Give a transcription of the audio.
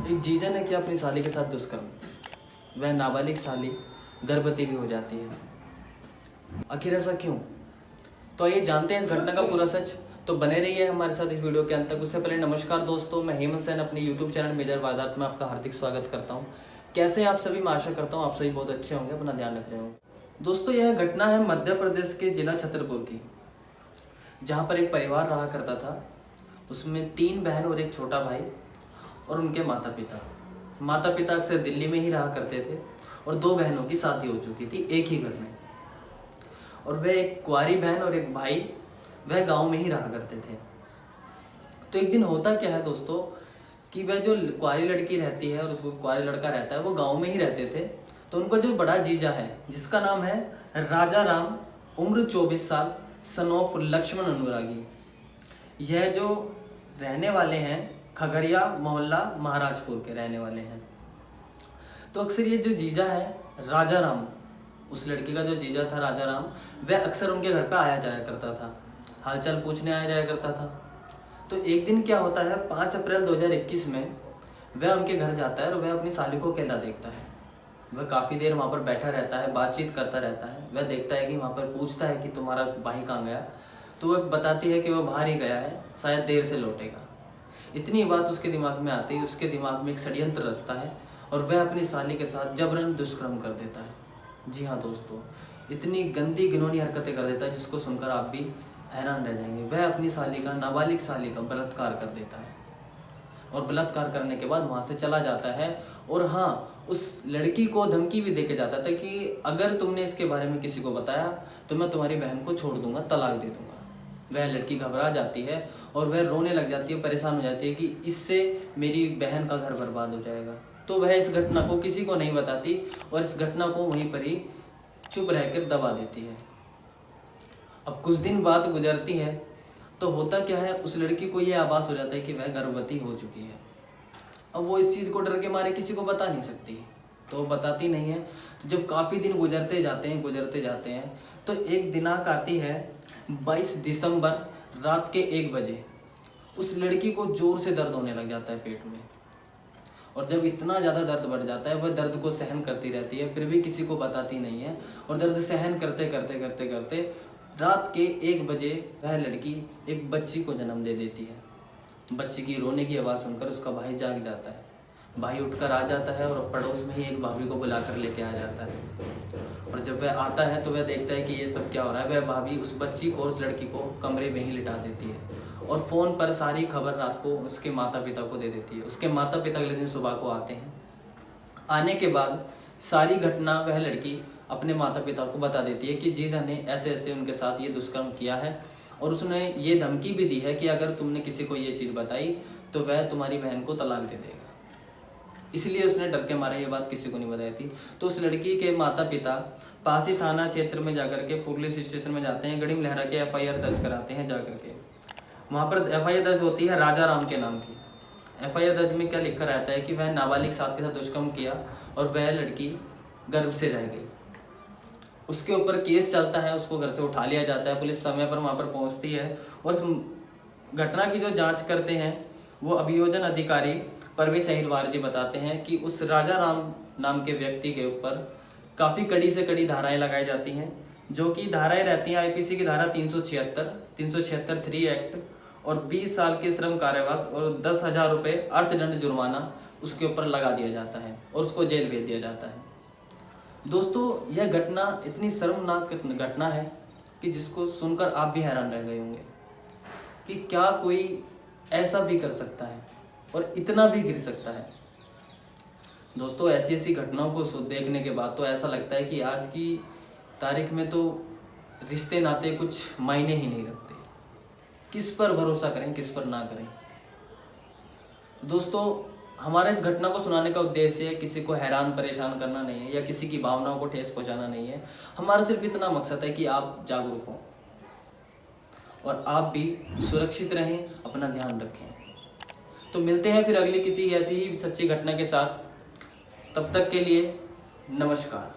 एक जीजा ने किया अपनी साली के साथ दुष्कर्म। वह नाबालिग साली गर्भवती भी हो जाती है। आखिर ऐसा क्यों? तो आइए जानते हैं इस घटना का पूरा सच। तो बने रहिए हमारे साथ इस वीडियो के अंत तक। उससे पहले नमस्कार दोस्तों, मैं हेमंत सेन अपने यूट्यूब चैनल मेजर वारदात में आपका हार्दिक स्वागत करता हूँ। कैसे आप सभी? मैं आशा करता हूँ आप सभी बहुत अच्छे होंगे, अपना ध्यान रख रहे होंगे। दोस्तों, यह घटना है मध्य प्रदेश के जिला छतरपुर की, जहाँ पर एक परिवार रहा करता था। उसमें 3 बहन और एक छोटा भाई और उनके माता पिता। माता पिता अक्सर दिल्ली में ही रहा करते थे और 2 बहनों की शादी हो चुकी थी एक ही घर में। और वह एक कुंवारी बहन और एक भाई वह गांव में ही रहा करते थे। तो एक दिन होता क्या है दोस्तों कि वह जो कुंवारी लड़की रहती है और उसको कुंवारी लड़का रहता है, वो गांव में ही रहते थे। तो उनका जो बड़ा जीजा है, जिसका नाम है राजा राम, उम्र 24 साल, सन ऑफ लक्ष्मण अनुरागी, यह जो रहने वाले हैं खगड़िया मोहल्ला महाराजपुर के रहने वाले हैं। तो अक्सर ये जो जीजा है राजा राम, उस लड़की का जो जीजा था राजा राम, वह अक्सर उनके घर पे आया जाया करता था, हालचाल पूछने आया जाया करता था। तो एक दिन क्या होता है, 5 अप्रैल 2021 में वह उनके घर जाता है और वह अपनी साली को अकेला देखता है। वह काफ़ी देर वहाँ पर बैठा रहता है, बातचीत करता रहता है। वह देखता है कि वहाँ पर पूछता है कि तुम्हारा भाई कहाँ गया, तो वह बताती है कि वह बाहर ही गया है, शायद देर से लौटेगा। इतनी बात उसके दिमाग में आती है, उसके दिमाग में एक षड्यंत्र रचता है और वह अपनी साली के साथ जबरन दुष्कर्म कर देता है। जी हाँ दोस्तों, इतनी गंदी घिनौनी हरकतें कर देता है जिसको सुनकर आप भी हैरान रह जाएंगे। वह अपनी साली का, नाबालिग साली का बलात्कार कर देता है और बलात्कार करने के बाद वहाँ से चला जाता है। और हाँ, उस लड़की को धमकी भी देके जाता था कि अगर तुमने इसके बारे में किसी को बताया तो मैं तुम्हारी बहन को छोड़ दूंगा, तलाक दे दूंगा। वह लड़की घबरा जाती है और वह रोने लग जाती है, परेशान हो जाती है कि इससे मेरी बहन का घर बर्बाद हो जाएगा। तो वह इस घटना को किसी को नहीं बताती और इस घटना को वहीं पर ही चुप रहकर दबा देती है। अब कुछ दिन बाद गुजरती है तो होता क्या है, उस लड़की को यह आभास हो जाता है कि वह गर्भवती हो चुकी है। अब वो इस चीज़ को डर के मारे किसी को बता नहीं सकती, तो वो बताती नहीं है। तो जब काफ़ी दिन गुजरते जाते हैं तो एक दिनांक आती है 22 दिसंबर रात के 1 बजे। उस लड़की को जोर से दर्द होने लग जाता है पेट में, और जब इतना ज़्यादा दर्द बढ़ जाता है वह दर्द को सहन करती रहती है, फिर भी किसी को बताती नहीं है। और दर्द सहन करते करते रात के 1 बजे वह लड़की एक बच्ची को जन्म दे देती है। बच्ची की रोने की आवाज़ सुनकर उसका भाई जाग जाता है। भाई उठकर आ जाता है और पड़ोस में ही एक भाभी को बुलाकर लेके आ जाता है। और जब वह आता है तो वह देखता है कि ये सब क्या हो रहा है। वह भाभी उस बच्ची को, उस लड़की को कमरे में ही लिटा देती है और फ़ोन पर सारी खबर रात को उसके माता पिता को दे देती है। उसके माता पिता अगले दिन सुबह को आते हैं। आने के बाद सारी घटना वह लड़की अपने माता पिता को बता देती है कि जीजा ने ऐसे ऐसे उनके साथ ये दुष्कर्म किया है और उसने ये धमकी भी दी है कि अगर तुमने किसी को ये चीज़ बताई तो वह तुम्हारी बहन को तलाक दे देगा। इसलिए उसने डर के मारे ये बात किसी को नहीं बताई थी। तो उस लड़की के माता पिता पासी थाना क्षेत्र में जाकर के पुलिस स्टेशन में जाते हैं, गड़ीम लहरा के FIR दर्ज कराते हैं। जाकर के वहाँ पर FIR दर्ज होती है राजा राम के नाम की। FIR दर्ज में क्या लिखा रहता है कि वह नाबालिग साथ के साथ दुष्कर्म किया और वह लड़की गर्भ से रह गई। उसके ऊपर केस चलता है, उसको घर से उठा लिया जाता है। पुलिस समय पर वहाँ पर पहुँचती है और इस घटना की जो जाँच करते हैं वो अभियोजन अधिकारी परवेश अहिरवार जी बताते हैं कि उस राजा राम नाम के व्यक्ति के ऊपर काफ़ी कड़ी से कड़ी धाराएं लगाई जाती हैं, जो कि धाराएं रहती हैं IPC की धारा 376, 376(3) एक्ट और 20 साल के श्रम कारावास और 10,000 रुपये अर्थदंड जुर्माना उसके ऊपर लगा दिया जाता है और उसको जेल भेज दिया जाता है। दोस्तों, यह घटना इतनी शर्मनाक घटना है कि जिसको सुनकर आप भी हैरान रह गए होंगे कि क्या कोई ऐसा भी कर सकता है और इतना भी गिर सकता है। दोस्तों, ऐसी ऐसी घटनाओं को देखने के बाद तो ऐसा लगता है कि आज की तारीख में तो रिश्ते नाते कुछ मायने ही नहीं रखते। किस पर भरोसा करें, किस पर ना करें। दोस्तों, हमारा इस घटना को सुनाने का उद्देश्य किसी को हैरान परेशान करना नहीं है या किसी की भावनाओं को ठेस पहुंचाना नहीं है। हमारा सिर्फ इतना मकसद है कि आप जागरूक हों और आप भी सुरक्षित रहें, अपना ध्यान रखें। तो मिलते हैं फिर अगली किसी ऐसी ही सच्ची घटना के साथ। तब तक के लिए नमस्कार।